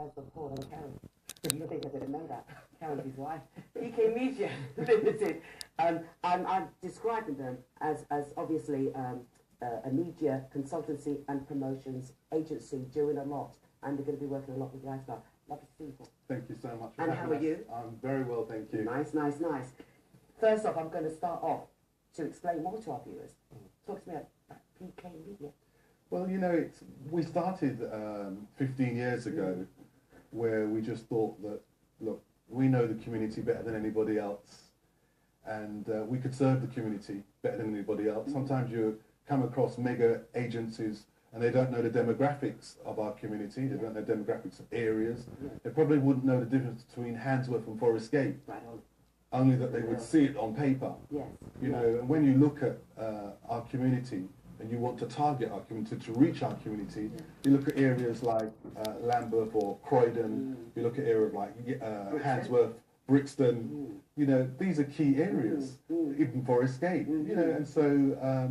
stands for Paul and Karen. You think I didn't know that? Karen's his wife. PK Media Limited. I'm describing them as obviously a media consultancy and promotions agency doing a lot, and they're going to be working a lot with lifestyle. Lovely to see you. Thank you so much. And how are you? I'm very well, thank you. Nice, nice, nice. First off, I'm going to start off to explain more to our viewers. Talk to me about PK Media. Well, you know, we started 15 years ago where we just thought that, look, we know the community better than anybody else, and we could serve the community better than anybody else. Sometimes you come across mega agencies and they don't know the demographics of our community, they don't know the demographics of areas. They probably wouldn't know the difference between Handsworth and Forest Gate, only that they would see it on paper. Yes. You know, and when you look at our community and you want to target our community, to reach our community, you look at areas like Lambeth or Croydon, you look at areas like Handsworth, Brixton, you know, these are key areas, even Forest Gate, you know, and so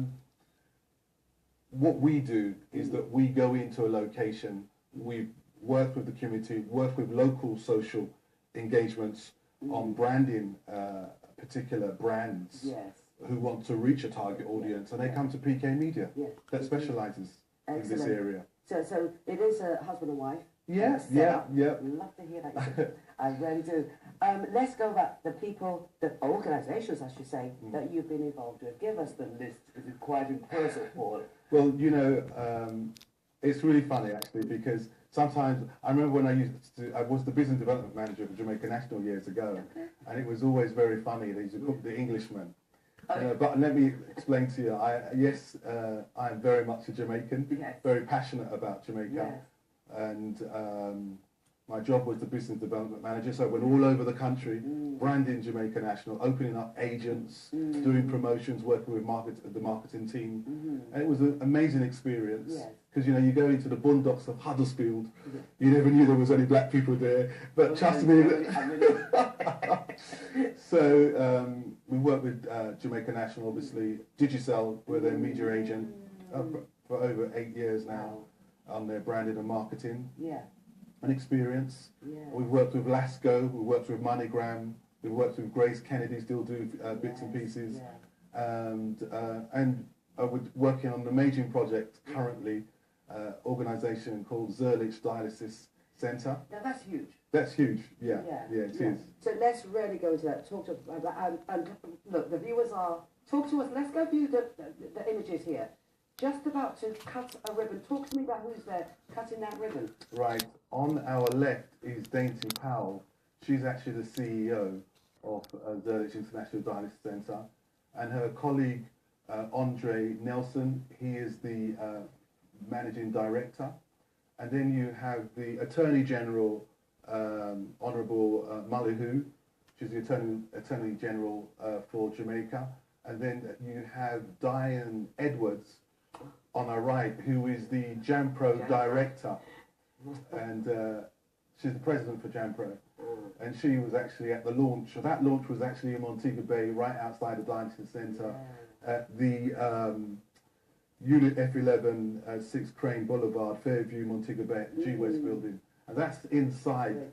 what we do is that we go into a location, we work with the community, work with local social engagements on branding particular brands who want to reach a target audience, and they come to PK Media that specialises in this area. So it is a husband and wife. Yeah. Love to hear that. I really do. Let's go back. The people, the organisations, I should say, that you've been involved with. Give us the list, because it's quite impressive, Paul. Well, you know, it's really funny actually, because sometimes I remember when I was the business development manager for Jamaica National years ago, and it was always very funny. They used to call the Englishman. But let me explain to you. I am very much a Jamaican, very passionate about Jamaica, and my job was the business development manager, so I went all over the country, branding Jamaica National, opening up agents, doing promotions, working with the marketing team, and it was an amazing experience, because you know, you go into the boondocks of Huddersfield, you never knew there was any black people there, but trust me. So we work with Jamaica National, obviously, Digicel, we're their media agent for over 8 years now on their branding and marketing. An experience. We've worked with Lasco, we've worked with MoneyGram, we've worked with Grace Kennedy, still do bits and pieces, and we're working on an amazing project currently, organisation called Zurich Dialysis Centre. Now that's huge. That's huge, it is. So let's really go into that. Talk to and look, the viewers are, talk to us. Let's go view the images here. Just about to cut a ribbon. Talk to me about who's there cutting that ribbon. Right. On our left is Dainty Powell. She's actually the CEO of Zurich International Dialysis Centre. And her colleague, Andre Nelson, he is the managing director. And then you have the Attorney General, Honourable Mullihu, she's the Attorney General for Jamaica. And then you have Diane Edwards on our right, who is the JAMPRO director, and she's the president for JAMPRO, and she was actually at the launch. So that launch was actually in Montego Bay, right outside the Dialysis Centre, at the Unit F11, 6 Crane Boulevard, Fairview, Montego Bay, at the G West building, and that's inside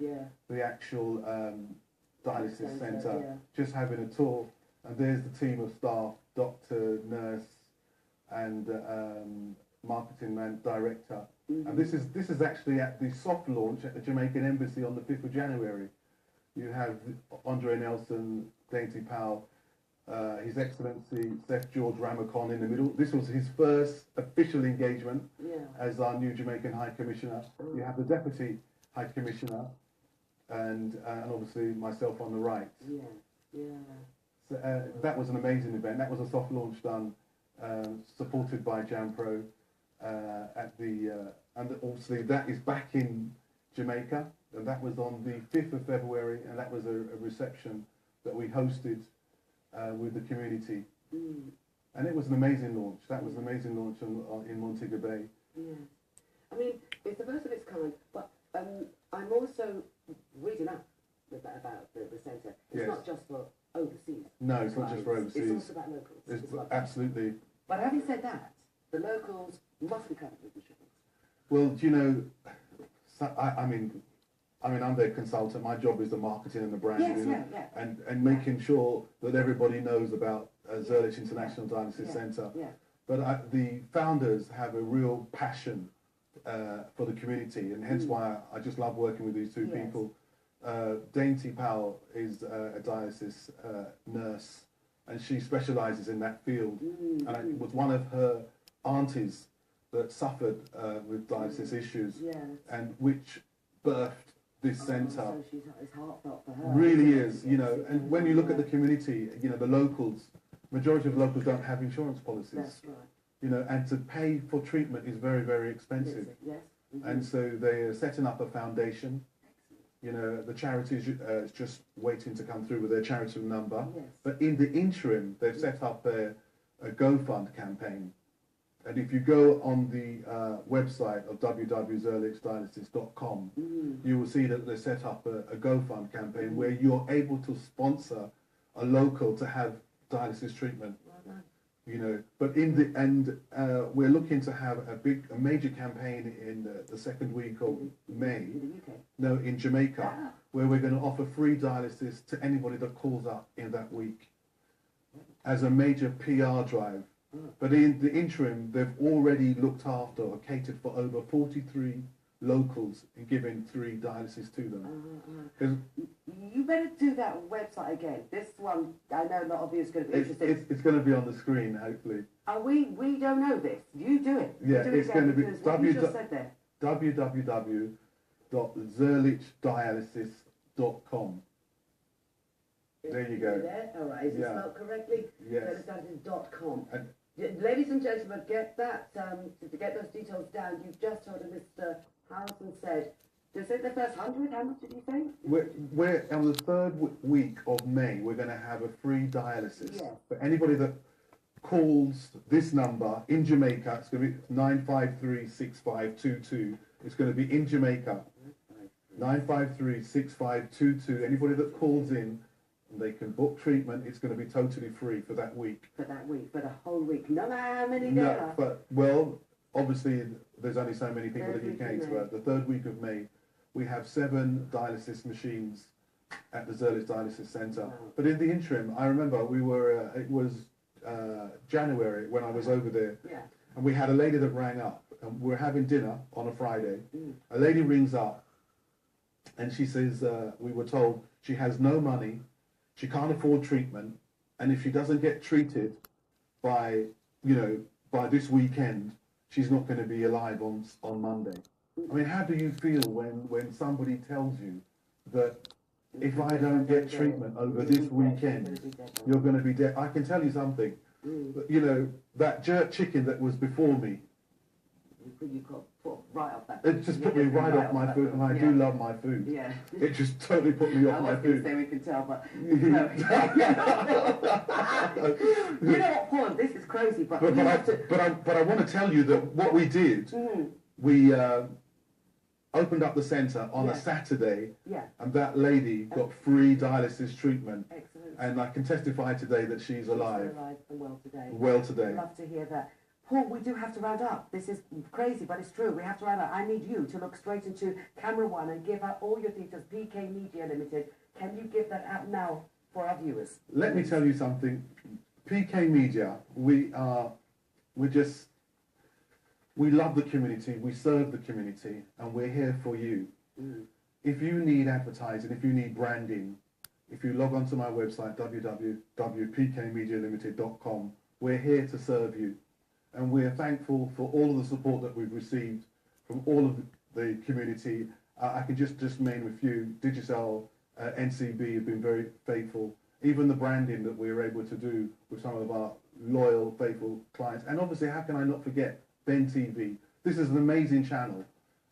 the actual Dialysis Centre, just having a tour. And there's the team of staff, doctor, nurse, and marketing man, director. And this is actually at the soft launch at the Jamaican Embassy on the 5th of January. You have Andre Nelson, Dainty Powell, His Excellency Seth George Ramacon in the middle. This was his first official engagement as our new Jamaican High Commissioner. You have the Deputy High Commissioner, and obviously myself on the right. So that was an amazing event. That was a soft launch done, supported by JAMPRO at the, and obviously that is back in Jamaica, and that was on the 5th of February, and that was a reception that we hosted with the community. And it was an amazing launch. That was an amazing launch in Montego Bay. I mean, it's the first of its kind, but I'm also reading up about the centre. It's not just for overseas. No, it's not just for overseas. It's also about locals. Absolutely. But having said that, the locals must be covered with insurance. Well, do you know, so, I mean, I mean, I'm their consultant. My job is the marketing and the branding, Yes, yeah. and making sure that everybody knows about Zurich International Dialysis Centre. Yeah. But the founders have a real passion for the community, and hence why I just love working with these two people. Dainty Powell is a dialysis nurse, and she specialises in that field. And it was one of her aunties that suffered with dialysis issues, and which birthed this centre. So it's heartfelt for her. Really is, you know. And when you look at the community, you know, the locals, majority of locals don't have insurance policies. That's right. You know, and to pay for treatment is very, very expensive. Yes. And so they're setting up a foundation. You know, the charity is just waiting to come through with their charitable number. Yes. But in the interim, they've set up a GoFund campaign. And if you go on the website of www.zurlichdialysis.com, you will see that they set up a GoFund campaign where you're able to sponsor a local to have dialysis treatment. You know, but in the end, we're looking to have a major campaign in the second week of May. In the UK? No, in Jamaica, where we're going to offer free dialysis to anybody that calls up in that week as a major PR drive. But in the interim, they've already looked after or catered for over 43 locals and given free dialysis to them. You better do that website again. This one, I know a lot of you is going to be interested. It's going to be on the screen, hopefully. We don't know this. You do it. Yeah, do it it's going to be you just said there. www.zurlichdialysis.com. There you go. There? All right. Is it spelled correctly? Yes. .com. Ladies and gentlemen, get that to get those details down. You've just heard Mr. Harrison said. Is it the first 100? How much did you say? We're on the third week of May. We're going to have a free dialysis for anybody that calls this number in Jamaica. It's going to be 953-6522. It's going to be in Jamaica. 953-6522. Anybody that calls in, they can book treatment. It's going to be totally free for that week. For the whole week. No matter how many there are. But, well, obviously, there's only so many people that you can. But the third week of May, we have 7 dialysis machines at the Zurlich Dialysis Centre. Wow. But in the interim, I remember we were, it was January when I was over there. Yeah. And we had a lady that rang up. And we were having dinner on a Friday. A lady rings up and she says, we were told she has no money. She can't afford treatment, and if she doesn't get treated by this weekend, she's not going to be alive on Monday. I mean, how do you feel when somebody tells you that if I don't get treatment over this weekend, you're going to be dead? I can tell you something. You know, that jerk chicken that was before me, you got put right off that. It just put me right off my food, and I do love my food. Yeah. It just totally put me off my food. I was going to say we can tell, but no. You know what, Paul? This is crazy, but I want to tell you that what we did, we opened up the centre on a Saturday, and that lady got free dialysis treatment. Excellent. And I can testify today that she's alive. Still alive and well today. Well today. I'd love to hear that. Paul, we do have to round up. This is crazy, but it's true. We have to round up. I need you to look straight into camera one and give out all your details. PK Media Limited. Can you give that out now for our viewers? Let me tell you something. PK Media, we love the community, we serve the community, and we're here for you. If you need advertising, if you need branding, if you log on to my website, www.pkmedialimited.com, we're here to serve you. And we're thankful for all of the support that we've received from all of the community. I can just name a few. Digicel, NCB have been very faithful. Even the branding that we were able to do with some of our loyal, faithful clients. And obviously, how can I not forget Ben TV? This is an amazing channel,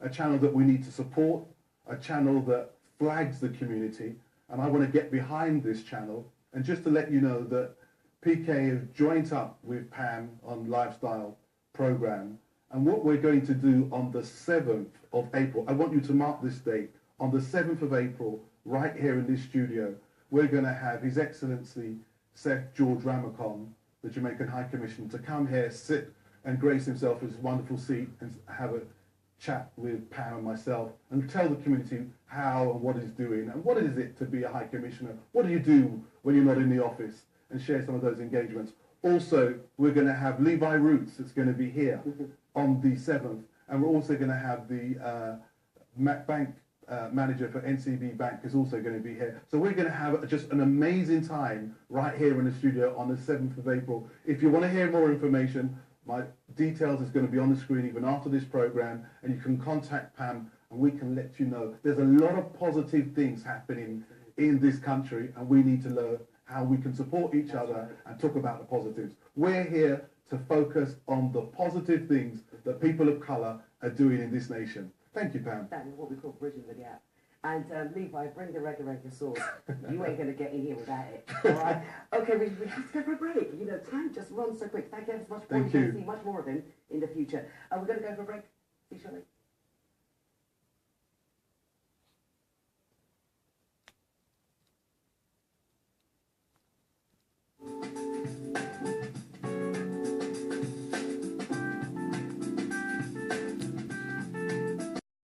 a channel that we need to support, a channel that flags the community. And I want to get behind this channel. And just to let you know that PK has joined up with Pam on Lifestyle Programme, and what we're going to do on the 7th of April, I want you to mark this date, on the 7th of April, right here in this studio, we're going to have His Excellency Seth George Ramacon, the Jamaican High Commissioner, to come here, sit and grace himself in his wonderful seat and have a chat with Pam and myself and tell the community how and what it's doing and what is it to be a High Commissioner. What do you do when you're not in the office, and share some of those engagements. Also, we're going to have Levi Roots that's going to be here on the 7th, and we're also going to have the bank manager for NCB Bank is also going to be here. So we're going to have just an amazing time right here in the studio on the 7th of April. If you want to hear more information, my details is going to be on the screen even after this program, and you can contact Pam and we can let you know. There's a lot of positive things happening in this country, and we need to learn how we can support each other and talk about the positives. We're here to focus on the positive things that people of colour are doing in this nation. Thank you, Pam. That is what we call bridging the gap. And Levi, bring the regular sauce. You ain't going to get in here without it. All right? Okay, we have to go for a break. You know, time just runs so quick. Thank you ever so much. Thank you. See much more of him in the future. We're going to go for a break. See you shortly.